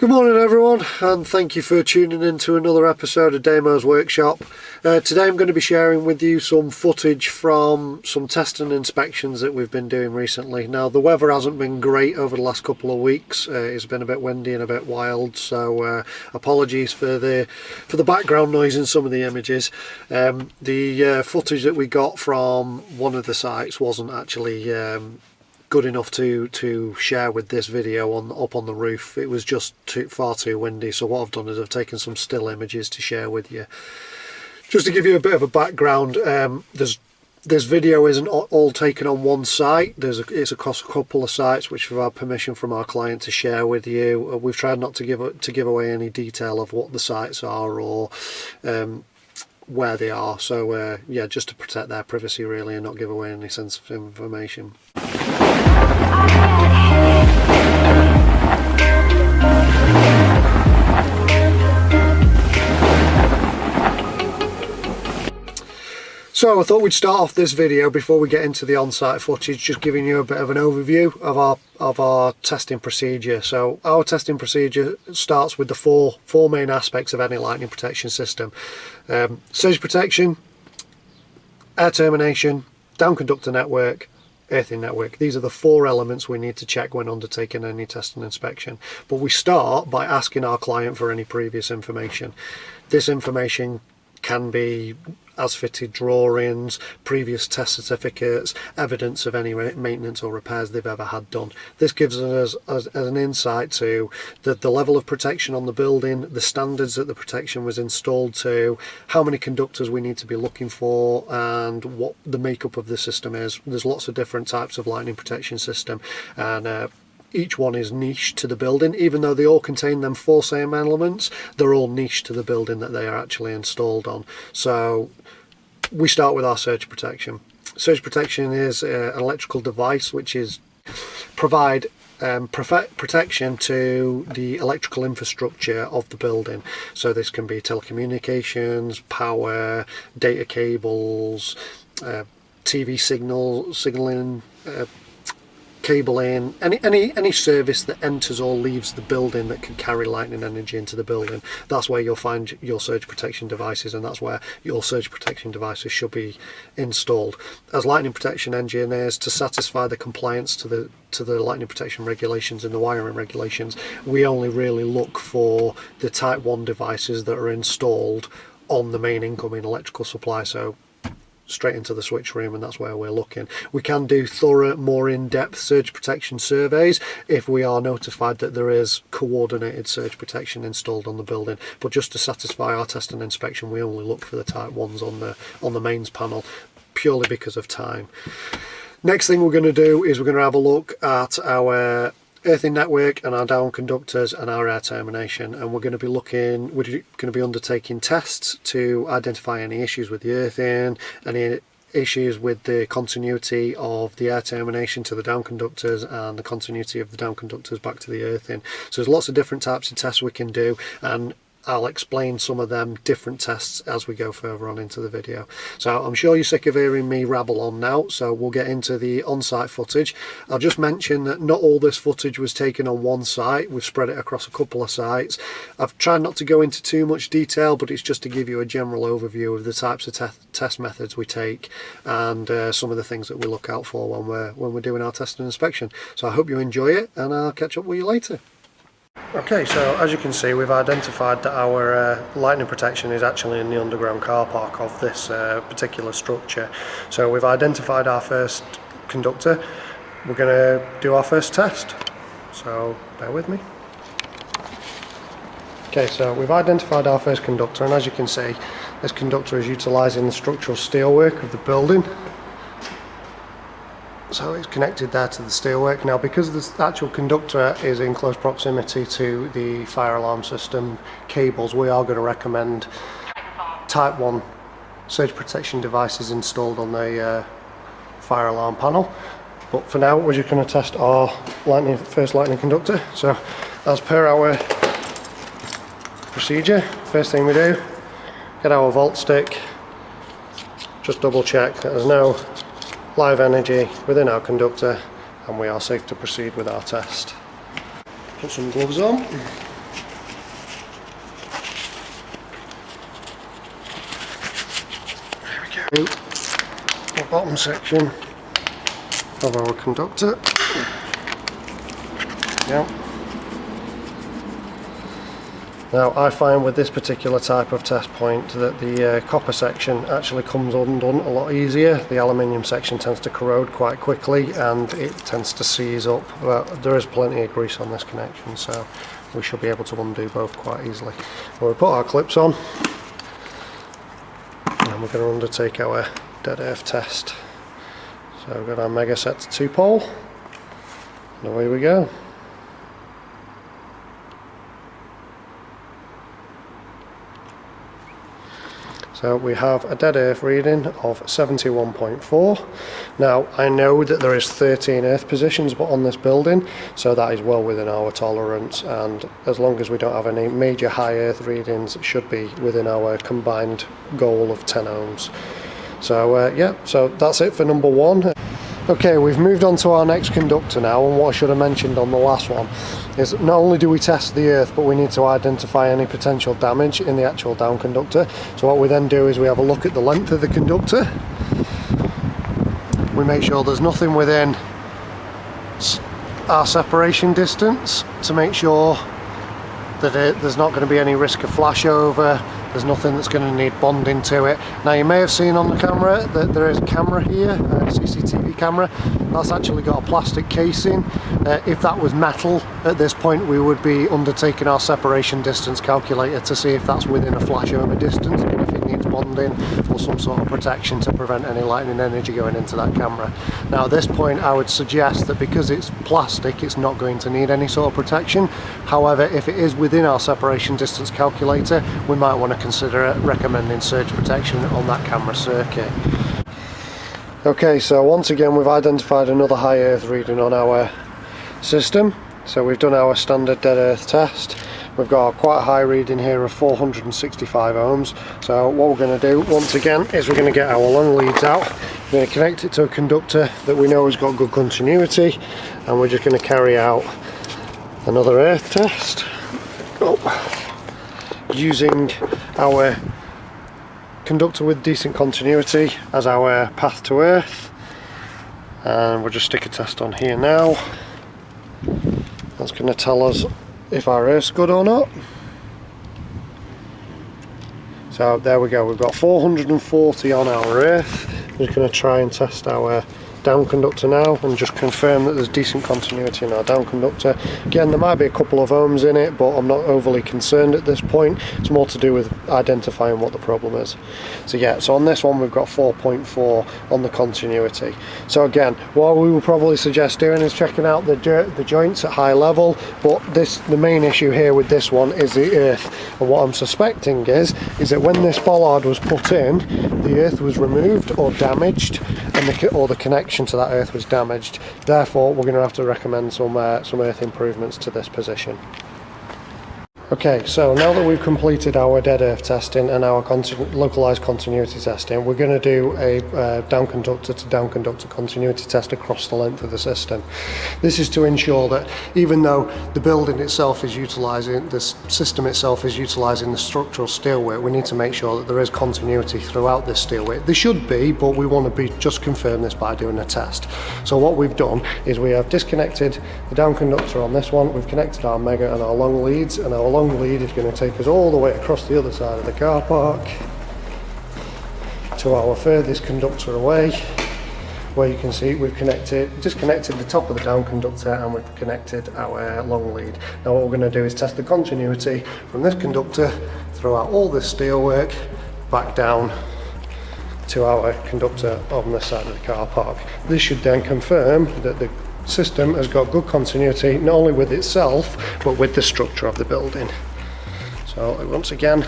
Good morning everyone, and thank you for tuning in to another episode of Damo's Workshop. Today I'm going to be sharing with you some footage from some testing and inspections that we've been doing recently. Now the weather hasn't been great over the last couple of weeks. It's been a bit windy and a bit wild, so apologies for the background noise in some of the images. The footage that we got from one of the sites wasn't actually good enough to share with this video up on the roof. It was just far too windy, so what I've done is I've taken some still images to share with you. Just to give you a bit of a background, this video isn't all taken on one site. It's across a couple of sites which we've had permission from our client to share with you. We've tried not to give away any detail of what the sites are or where they are, so yeah, just to protect their privacy really and not give away any sensitive information. So I thought we'd start off this video before we get into the on-site footage, just giving you a bit of an overview of our testing procedure. So our testing procedure starts with the four main aspects of any lightning protection system: surge protection, air termination, down conductor network, earthing network. These are the four elements we need to check when undertaking any test and inspection. But we start by asking our client for any previous information. This information can be as fitted drawings, previous test certificates, evidence of any maintenance or repairs they've ever had done. This gives us an insight to the level of protection on the building, the standards that the protection was installed to, how many conductors we need to be looking for, and what the makeup of the system is. There's lots of different types of lightning protection system, and each one is niche to the building. Even though they all contain them four same elements, they're all niche to the building that they are actually installed on. So we start with our surge protection. Surge protection is an electrical device which is provide protection to the electrical infrastructure of the building. So this can be telecommunications, power, data cables, TV signaling, cabling, any service that enters or leaves the building that can carry lightning energy into the building. That's where you'll find your surge protection devices, and that's where your surge protection devices should be installed. As lightning protection engineers, to satisfy the compliance to the lightning protection regulations and the wiring regulations, we only really look for the type 1 devices that are installed on the main incoming electrical supply, so straight into the switch room, and that's where we're looking. We can do thorough, more in-depth surge protection surveys if we are notified that there is coordinated surge protection installed on the building, but just to satisfy our test and inspection, we only look for the type 1s on the mains panel, purely because of time. Next thing we're going to do is we're going to have a look at our earthing network and our down conductors and our air termination, and we're going to be undertaking tests to identify any issues with the earthing, any issues with the continuity of the air termination to the down conductors, and the continuity of the down conductors back to the earthing. So there's lots of different types of tests we can do, and I'll explain some of them different tests as we go further on into the video. So I'm sure you're sick of hearing me rabble on now, so we'll get into the on-site footage. I'll just mention that not all this footage was taken on one site. We've spread it across a couple of sites. I've tried not to go into too much detail, but it's just to give you a general overview of the types of test methods we take, and some of the things that we look out for when we're doing our test and inspection. So I hope you enjoy it, and I'll catch up with you later. Okay, so as you can see, we've identified that our lightning protection is actually in the underground car park of this particular structure. So we've identified our first conductor. We're going to do our first test, so bear with me. Okay, so we've identified our first conductor, and as you can see, this conductor is utilising the structural steelwork of the building. So it's connected there to the steelwork. Now, because this actual conductor is in close proximity to the fire alarm system cables, we are going to recommend type 1 surge protection devices installed on the fire alarm panel. But for now, we're just going to test our first lightning conductor. So as per our procedure, first thing we do, get our volt stick, just double check that there's no live energy within our conductor, and we are safe to proceed with our test. Put some gloves on. the bottom section of our conductor. Yep. Now I find with this particular type of test point that the copper section actually comes undone a lot easier. The aluminium section tends to corrode quite quickly and it tends to seize up, but there is plenty of grease on this connection, so we should be able to undo both quite easily. We'll put our clips on and we're going to undertake our dead earth test. So we've got our mega set to 2-pole and away we go. So we have a dead earth reading of 71.4. Now I know that there is 13 earth positions but on this building, so that is well within our tolerance, and as long as we don't have any major high earth readings, it should be within our combined goal of 10 ohms. So yeah, so that's it for number one. Okay, we've moved on to our next conductor now, and what I should have mentioned on the last one is not only do we test the earth, but we need to identify any potential damage in the actual down conductor. So what we then do is we have a look at the length of the conductor. We make sure there's nothing within our separation distance to make sure that there's not going to be any risk of flashover. There's nothing that's going to need bonding to it. Now you may have seen on the camera that there is a camera here, a CCTV camera. That's actually got a plastic casing. If that was metal at this point, we would be undertaking our separation distance calculator to see if that's within a flashover distance and if it needs bonding or some sort of protection to prevent any lightning energy going into that camera. Now at this point I would suggest that because it's plastic, it's not going to need any sort of protection. However, if it is within our separation distance calculator, we might want to consider recommending surge protection on that camera circuit. Okay, so once again we've identified another high earth reading on our system. So we've done our standard dead earth test. We've got quite a high reading here of 465 ohms. So what we're going to do once again is we're going to get our long leads out. We're going to connect it to a conductor that we know has got good continuity, and we're just going to carry out another earth test. Using our conductor with decent continuity as our path to earth, and we'll just stick a test on here now. That's going to tell us if our earth's good or not. So there we go, we've got 440 on our earth. We're just going to try and test our down conductor now and just confirm that there's decent continuity in our down conductor. Again, there might be a couple of ohms in it, but I'm not overly concerned at this point. It's more to do with identifying what the problem is. So yeah, so on this one we've got 4.4 on the continuity. So again, what we will probably suggest doing is checking out the joints at high level, but the main issue here with this one is the earth. And what I'm suspecting is that when this bollard was put in, the earth was removed or damaged, and or the connection to that earth was damaged. Therefore we're going to have to recommend some earth improvements to this position. Okay, so now that we've completed our dead earth testing and our localized continuity testing, we're going to do a down conductor to down conductor continuity test across the length of the system. This is to ensure that even though the building itself is utilising, the system itself is utilising the structural steelwork, we need to make sure that there is continuity throughout this steelwork. There should be, but we want to just confirm this by doing a test. So what we've done is we have disconnected the down conductor on this one, we've connected our mega and our long leads, and our long lead is going to take us all the way across the other side of the car park to our furthest conductor away, where you can see we've disconnected the top of the down conductor and we've connected our long lead. Now what we're going to do is test the continuity from this conductor throughout all this steelwork back down to our conductor on this side of the car park. This should then confirm that the system has got good continuity not only with itself but with the structure of the building. So once again,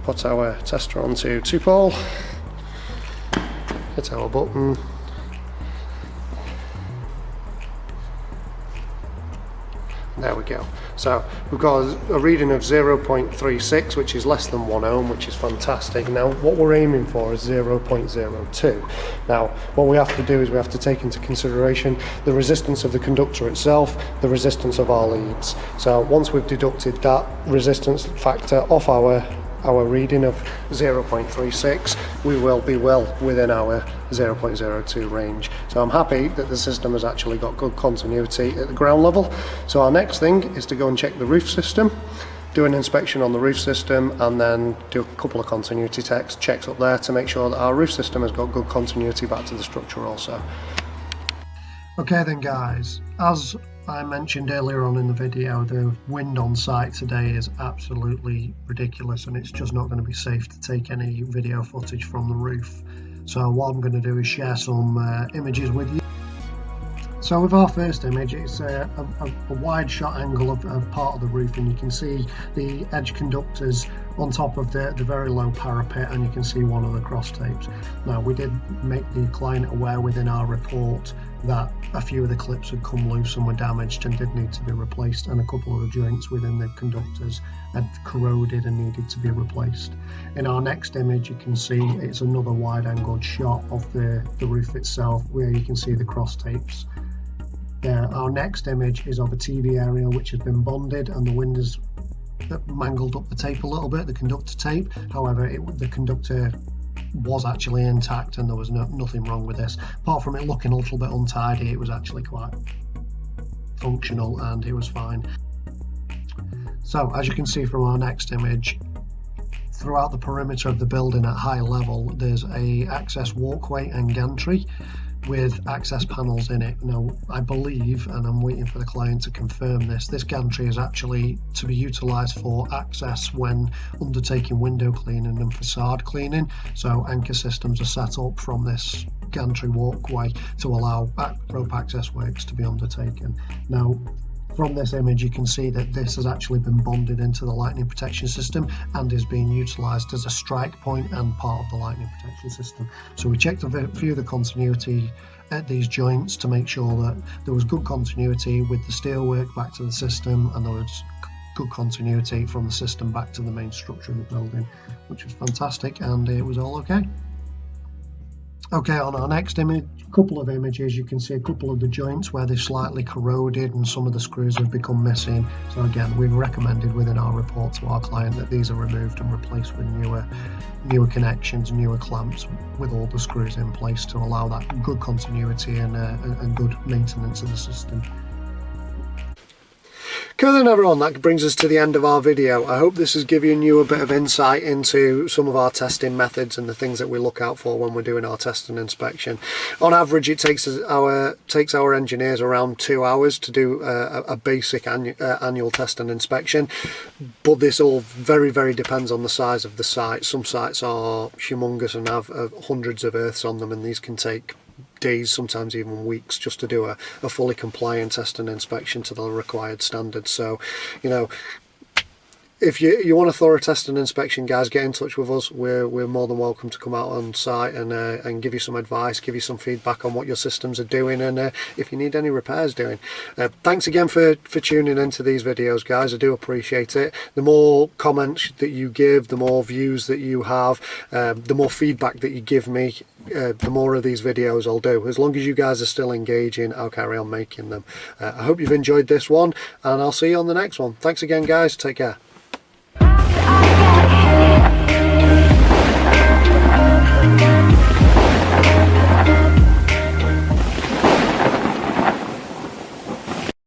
put our tester onto 2-pole, hit our button, there we go. So we've got a reading of 0.36, which is less than 1 ohm, which is fantastic. Now what we're aiming for is 0.02. Now what we have to do is we have to take into consideration the resistance of the conductor itself, the resistance of our leads. So once we've deducted that resistance factor off our our reading of 0.36, we will be well within our 0.02 range. So I'm happy that the system has actually got good continuity at the ground level. So our next thing is to go and check the roof system, do an inspection on the roof system, and then do a couple of continuity checks up there to make sure that our roof system has got good continuity back to the structure also. Okay then guys, as I mentioned earlier on in the video, the wind on site today is absolutely ridiculous, and it's just not going to be safe to take any video footage from the roof. So what I'm going to do is share some images with you. So with our first image, it's a wide shot angle of part of the roof, and you can see the edge conductors on top of the very low parapet, and you can see one of the cross tapes. Now, we did make the client aware within our report that a few of the clips had come loose and were damaged and did need to be replaced, and a couple of the joints within the conductors had corroded and needed to be replaced. In our next image, you can see it's another wide angled shot of the roof itself, where you can see the cross tapes. Our next image is of a TV area which has been bonded, and the wind has mangled up the tape a little bit, the conductor tape. However, the conductor was actually intact, and there was nothing wrong with this. Apart from it looking a little bit untidy, it was actually quite functional and it was fine. So as you can see from our next image, throughout the perimeter of the building at high level, there's a access walkway and gantry with access panels in it. Now, I believe, and I'm waiting for the client to confirm this gantry is actually to be utilised for access when undertaking window cleaning and facade cleaning. So anchor systems are set up from this gantry walkway to allow rope access works to be undertaken. Now, from this image, you can see that this has actually been bonded into the lightning protection system and is being utilised as a strike point and part of the lightning protection system. So we checked a few of the continuity at these joints to make sure that there was good continuity with the steelwork back to the system, and there was good continuity from the system back to the main structure of the building, which was fantastic, and it was all okay. Okay, on our next image, couple of images, you can see a couple of the joints where they've slightly corroded and some of the screws have become missing. So again, we've recommended within our report to our client that these are removed and replaced with newer connections, newer clamps with all the screws in place to allow that good continuity and good maintenance of the system. Okay then everyone, that brings us to the end of our video. I hope this has given you a bit of insight into some of our testing methods and the things that we look out for when we're doing our test and inspection. On average, it takes our engineers around 2 hours to do a basic annual test and inspection, but this all very depends on the size of the site. Some sites are humongous and have hundreds of earths on them, and these can take days, sometimes even weeks, just to do a fully compliant test and inspection to the required standards. So, you know, if you want a thorough test and inspection, guys, get in touch with us. We're more than welcome to come out on site and give you some advice, give you some feedback on what your systems are doing, and if you need any repairs doing. Thanks again for tuning into these videos, guys. I do appreciate it. The more comments that you give, the more views that you have, the more feedback that you give me, the more of these videos I'll do. As long as you guys are still engaging, I'll carry on making them. I hope you've enjoyed this one, and I'll see you on the next one. Thanks again, guys. Take care.